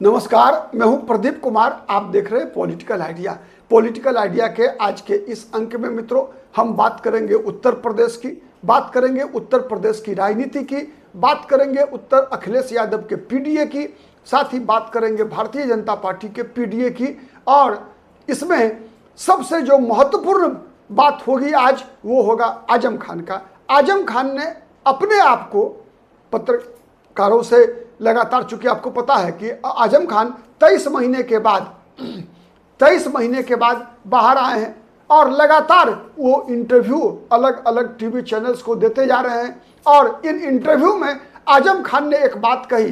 नमस्कार, मैं हूं प्रदीप कुमार। आप देख रहे हैं पॉलिटिकल आइडिया। पॉलिटिकल आइडिया के आज के इस अंक में मित्रों हम बात करेंगे उत्तर प्रदेश की, बात करेंगे उत्तर प्रदेश की राजनीति की, बात करेंगे उत्तर अखिलेश यादव के पीडीए की, साथ ही बात करेंगे भारतीय जनता पार्टी के पीडीए की। और इसमें सबसे जो महत्वपूर्ण बात होगी आज वो होगा आजम खान का। आजम खान ने अपने आप को पत्रकारों से लगातार, चूंकि आपको पता है कि आजम खान 23 महीने के बाद बाहर आए हैं और लगातार वो इंटरव्यू अलग अलग टीवी चैनल्स को देते जा रहे हैं। और इन इंटरव्यू में आजम खान ने एक बात कही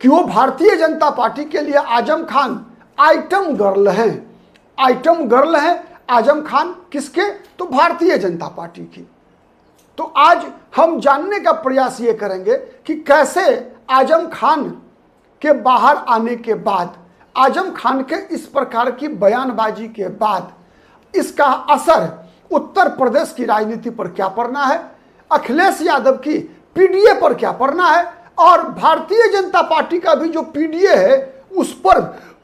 कि वो भारतीय जनता पार्टी के लिए आजम खान आइटम गर्ल हैं। आइटम गर्ल हैं आजम खान, किसके? तो भारतीय जनता पार्टी की। तो आज हम जानने का प्रयास ये करेंगे कि कैसे आजम खान के बाहर आने के बाद, आजम खान के इस प्रकार की बयानबाजी के बाद इसका असर उत्तर प्रदेश की राजनीति पर क्या पड़ना है, अखिलेश यादव की पीडीए पर क्या पड़ना है, और भारतीय जनता पार्टी का भी जो पीडीए है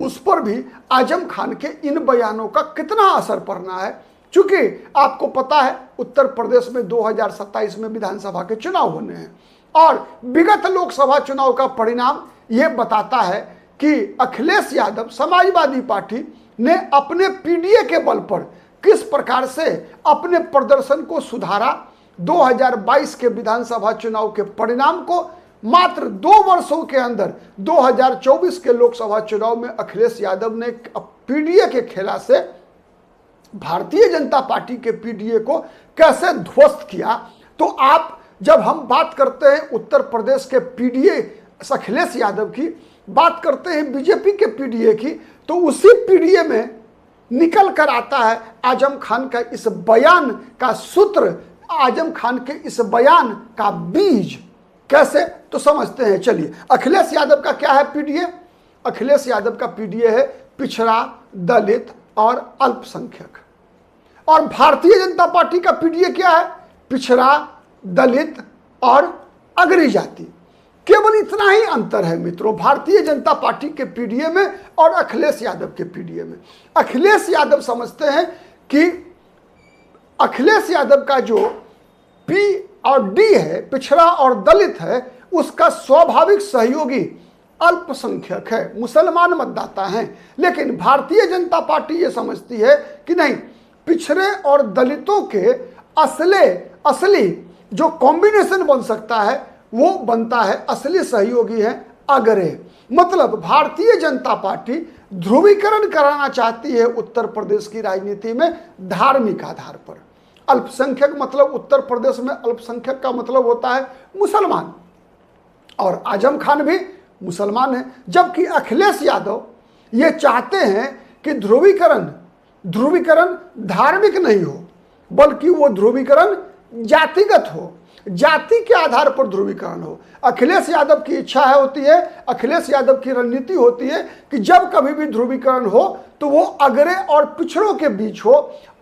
उस पर भी आजम खान के इन बयानों का कितना असर पड़ना है। चूंकि आपको पता है उत्तर प्रदेश में 2027 में विधानसभा के चुनाव होने हैं और विगत लोकसभा चुनाव का परिणाम यह बताता है कि अखिलेश यादव समाजवादी पार्टी ने अपने पीडीए के बल पर किस प्रकार से अपने प्रदर्शन को सुधारा। 2022 के विधानसभा चुनाव के परिणाम को मात्र 2 वर्षों के अंदर 2024 के लोकसभा चुनाव में अखिलेश यादव ने पीडीए के खेला से भारतीय जनता पार्टी के पीडीए को कैसे ध्वस्त किया। तो आप जब हम बात करते हैं उत्तर प्रदेश के पीडीए अखिलेश यादव की, बात करते हैं बीजेपी के पीडीए की, तो उसी पीडीए में निकल कर आता है आजम खान का इस बयान का सूत्र, आजम खान के इस बयान का बीज। कैसे? तो समझते हैं, चलिए। अखिलेश यादव का क्या है पीडीए? अखिलेश यादव का पीडीए है पिछड़ा, दलित और अल्पसंख्यक। और भारतीय जनता पार्टी का पीडीए क्या है? पिछड़ा, दलित और अग्री जाति। केवल इतना ही अंतर है मित्रों भारतीय जनता पार्टी के पीडीए में और अखिलेश यादव के पीडीए में। अखिलेश यादव समझते हैं कि अखिलेश यादव का जो पी और डी है, पिछड़ा और दलित है, उसका स्वाभाविक सहयोगी अल्पसंख्यक है, मुसलमान मतदाता हैं। लेकिन भारतीय जनता पार्टी ये समझती है कि नहीं, पिछड़े और दलितों के असली जो कॉम्बिनेशन बन सकता है वो बनता है, असली सहयोगी है अग्रे। मतलब भारतीय जनता पार्टी ध्रुवीकरण कराना चाहती है उत्तर प्रदेश की राजनीति में धार्मिक आधार पर। अल्पसंख्यक मतलब उत्तर प्रदेश में अल्पसंख्यक का मतलब होता है मुसलमान, और आजम खान भी मुसलमान है। जबकि अखिलेश यादव ये चाहते हैं कि ध्रुवीकरण धार्मिक नहीं हो, बल्कि वो ध्रुवीकरण जातिगत हो, जाति के आधार पर ध्रुवीकरण हो। अखिलेश यादव की इच्छा होती है, अखिलेश यादव की रणनीति होती है कि जब कभी भी ध्रुवीकरण हो तो वो अग्रे और पिछड़ों के बीच हो,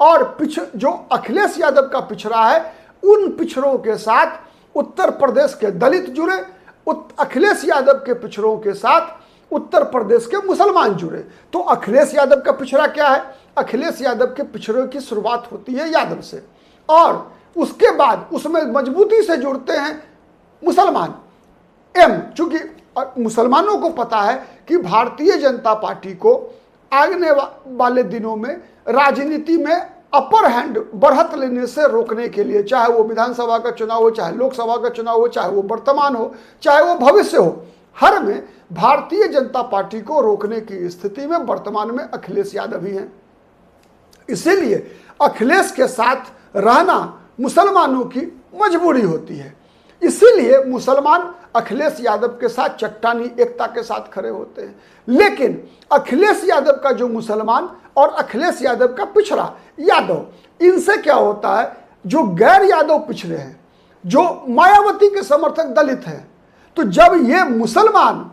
और जो अखिलेश यादव का पिछड़ा है उन पिछड़ों के साथ उत्तर प्रदेश के दलित जुड़े, अखिलेश यादव के पिछड़ों के साथ उत्तर प्रदेश के मुसलमान जुड़े। तो अखिलेश यादव का पिछड़ा क्या है? अखिलेश यादव के पिछड़ों की शुरुआत होती है यादव से, और उसके बाद उसमें मजबूती से जुड़ते हैं मुसलमान। चूंकि मुसलमानों को पता है कि भारतीय जनता पार्टी को आने वाले दिनों में राजनीति में अपर हैंड बढ़त लेने से रोकने के लिए, चाहे वो विधानसभा का चुनाव हो, चाहे लोकसभा का चुनाव हो, चाहे वो वर्तमान हो, चाहे वो भविष्य हो, हर में भारतीय जनता पार्टी को रोकने की स्थिति में वर्तमान में अखिलेश यादव ही हैं। इसीलिए अखिलेश के साथ रहना मुसलमानों की मजबूरी होती है। इसीलिए मुसलमान अखिलेश यादव के साथ चट्टानी एकता के साथ खड़े होते हैं। लेकिन अखिलेश यादव का जो मुसलमान और अखिलेश यादव का पिछड़ा यादव, इनसे क्या होता है, जो गैर यादव पिछड़े हैं, जो मायावती के समर्थक दलित हैं, तो जब ये मुसलमान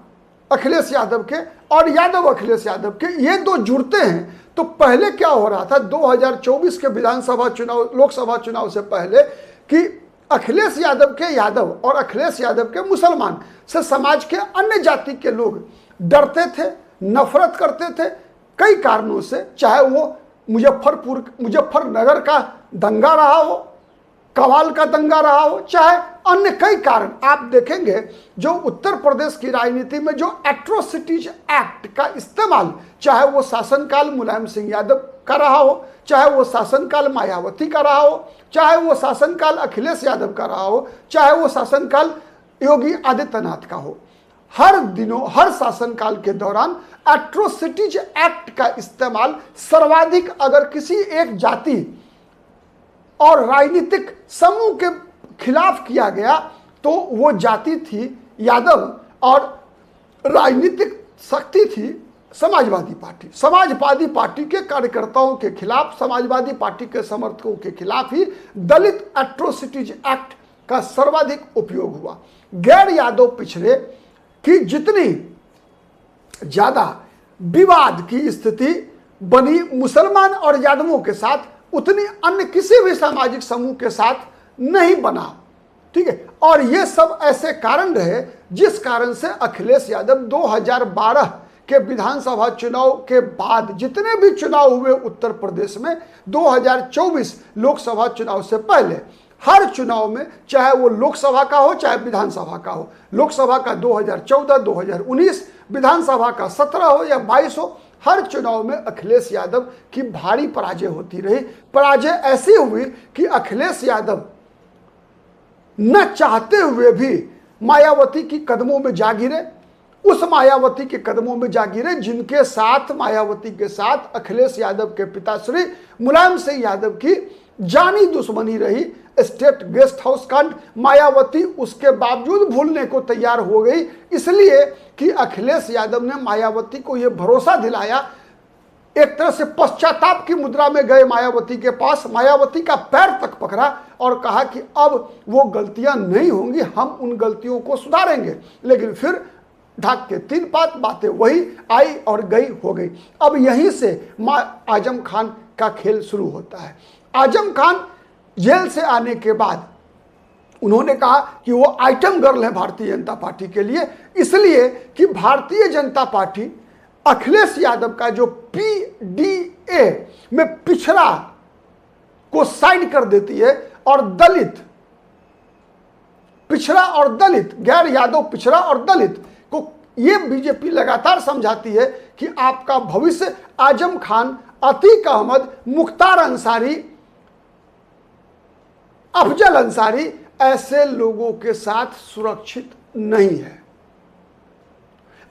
अखिलेश यादव के और यादव अखिलेश यादव के ये दो जुड़ते हैं, तो पहले क्या हो रहा था 2024 के विधानसभा चुनाव, लोकसभा चुनाव से पहले, कि अखिलेश यादव के यादव और अखिलेश यादव के मुसलमान से समाज के अन्य जाति के लोग डरते थे, नफरत करते थे कई कारणों से, चाहे वो मुजफ्फरनगर का दंगा रहा हो, कवाल का दंगा रहा हो, चाहे अन्य कई कारण। आप देखेंगे जो उत्तर प्रदेश की राजनीति में जो एट्रोसिटीज एक्ट का इस्तेमाल, चाहे वो शासनकाल मुलायम सिंह यादव का रहा हो, चाहे वो शासनकाल मायावती का रहा हो, चाहे वो शासनकाल अखिलेश यादव का रहा हो, चाहे वो शासनकाल योगी आदित्यनाथ का हो, हर दिनों हर शासनकाल के दौरान एट्रोसिटीज एक्ट का इस्तेमाल सर्वाधिक अगर किसी एक जाति और राजनीतिक समूह के खिलाफ किया गया तो वो जाति थी यादव और राजनीतिक शक्ति थी समाजवादी पार्टी। समाजवादी पार्टी के कार्यकर्ताओं के खिलाफ, समाजवादी पार्टी के समर्थकों के खिलाफ ही दलित एट्रोसिटीज एक्ट का सर्वाधिक उपयोग हुआ। गैर यादव पिछड़े की जितनी ज्यादा विवाद की स्थिति बनी मुसलमान और यादवों के साथ, उतनी अन्य किसी भी सामाजिक समूह के साथ नहीं बना। ठीक है, और ये सब ऐसे कारण रहे जिस कारण से अखिलेश यादव 2012 के विधानसभा चुनाव के बाद जितने भी चुनाव हुए उत्तर प्रदेश में, 2024 लोकसभा चुनाव से पहले हर चुनाव में, चाहे वो लोकसभा का हो चाहे विधानसभा का हो, लोकसभा का 2014, 2019, विधानसभा का 17 हो या 22 हो, हर चुनाव में अखिलेश यादव की भारी पराजय होती रही। पराजय ऐसी हुई कि अखिलेश यादव न चाहते हुए भी मायावती की कदमों में जा गिरे, उस मायावती के कदमों में जा गिरे जिनके साथ, मायावती के साथ अखिलेश यादव के पिताश्री मुलायम सिंह यादव की जानी दुश्मनी रही। स्टेट गेस्ट हाउस कांड मायावती उसके बावजूद भूलने को तैयार हो गई, इसलिए कि अखिलेश यादव ने मायावती को यह भरोसा दिलाया। एक तरह से पश्चाताप की मुद्रा में गए मायावती के पास, मायावती का पैर तक पकड़ा और कहा कि अब वो गलतियां नहीं होंगी, हम उन गलतियों को सुधारेंगे। लेकिन फिर ढाक के 3 पात बातें वही आई और गई हो गई। अब यहीं से आजम खान का खेल शुरू होता है। आजम खान जेल से आने के बाद उन्होंने कहा कि वो आइटम गर्ल है भारतीय जनता पार्टी के लिए, इसलिए कि भारतीय जनता पार्टी अखिलेश यादव का जो पीडीए में पिछड़ा को साइड कर देती है और दलित, पिछड़ा और दलित, गैर यादव पिछड़ा और दलित को ये बीजेपी लगातार समझाती है कि आपका भविष्य आजम खान, अतीक अहमद, मुख्तार अंसारी, अफजल अंसारी ऐसे लोगों के साथ सुरक्षित नहीं है।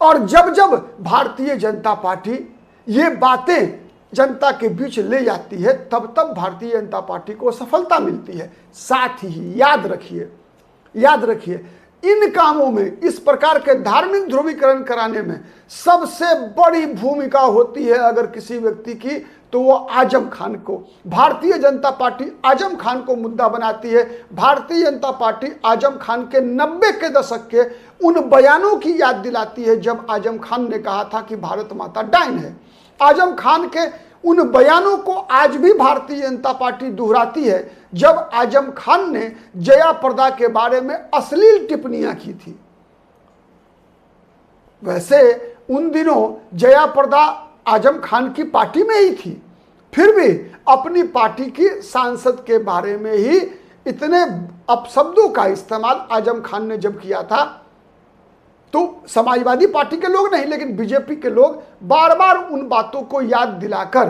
और जब जब भारतीय जनता पार्टी ये बातें जनता के बीच ले जाती है तब तब भारतीय जनता पार्टी को सफलता मिलती है। साथ ही याद रखिए इन कामों में, इस प्रकार के धार्मिक ध्रुवीकरण कराने में सबसे बड़ी भूमिका होती है अगर किसी व्यक्ति की, तो वो आजम खान को, भारतीय जनता पार्टी आजम खान को मुद्दा बनाती है। भारतीय जनता पार्टी आजम खान के 90 के दशक के उन बयानों की याद दिलाती है जब आजम खान ने कहा था कि भारत माता डायन है। आजम खान के उन बयानों को आज भी भारतीय जनता पार्टी दोहराती है जब आजम खान ने जया प्रदा के बारे में अश्लील टिप्पणियां की थी। वैसे उन दिनों जया प्रदा आजम खान की पार्टी में ही थी, फिर भी अपनी पार्टी की सांसद के बारे में ही इतने अपशब्दों का इस्तेमाल आजम खान ने जब किया था तो समाजवादी पार्टी के लोग नहीं लेकिन बीजेपी के लोग बार बार उन बातों को याद दिलाकर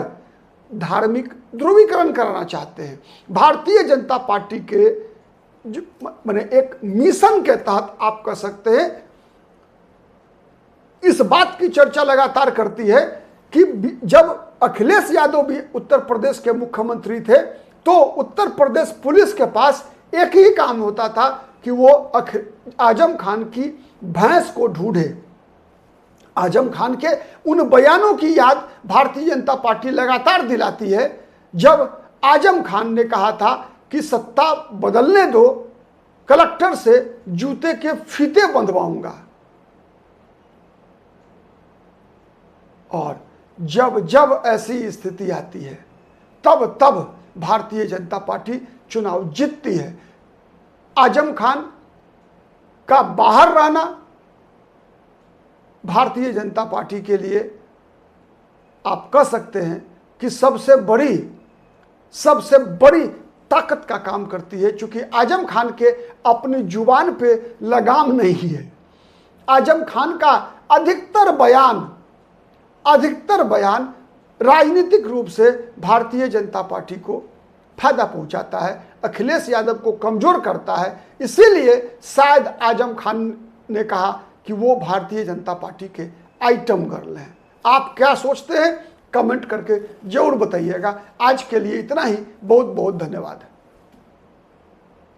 धार्मिक ध्रुवीकरण कराना चाहते हैं। भारतीय जनता पार्टी के माने एक मिशन के तहत आप कह सकते हैं इस बात की चर्चा लगातार करती है कि जब अखिलेश यादव भी उत्तर प्रदेश के मुख्यमंत्री थे तो उत्तर प्रदेश पुलिस के पास एक ही काम होता था कि वो आजम खान की भैंस को ढूंढे। आजम खान के उन बयानों की याद भारतीय जनता पार्टी लगातार दिलाती है जब आजम खान ने कहा था कि सत्ता बदलने दो, कलेक्टर से जूते के फीते बंधवाऊंगा। और जब जब ऐसी स्थिति आती है तब तब भारतीय जनता पार्टी चुनाव जीतती है। आजम खान का बाहर रहना भारतीय जनता पार्टी के लिए आप कह सकते हैं कि सबसे बड़ी ताकत का काम करती है, क्योंकि आजम खान के अपनी जुबान पे लगाम नहीं है। आजम खान का अधिकतर बयान राजनीतिक रूप से भारतीय जनता पार्टी को फायदा पहुंचाता है, अखिलेश यादव को कमजोर करता है। इसीलिए शायद आजम खान ने कहा कि वो भारतीय जनता पार्टी के आइटम गर्ल हैं। आप क्या सोचते हैं कमेंट करके जरूर बताइएगा। आज के लिए इतना ही, बहुत बहुत धन्यवाद।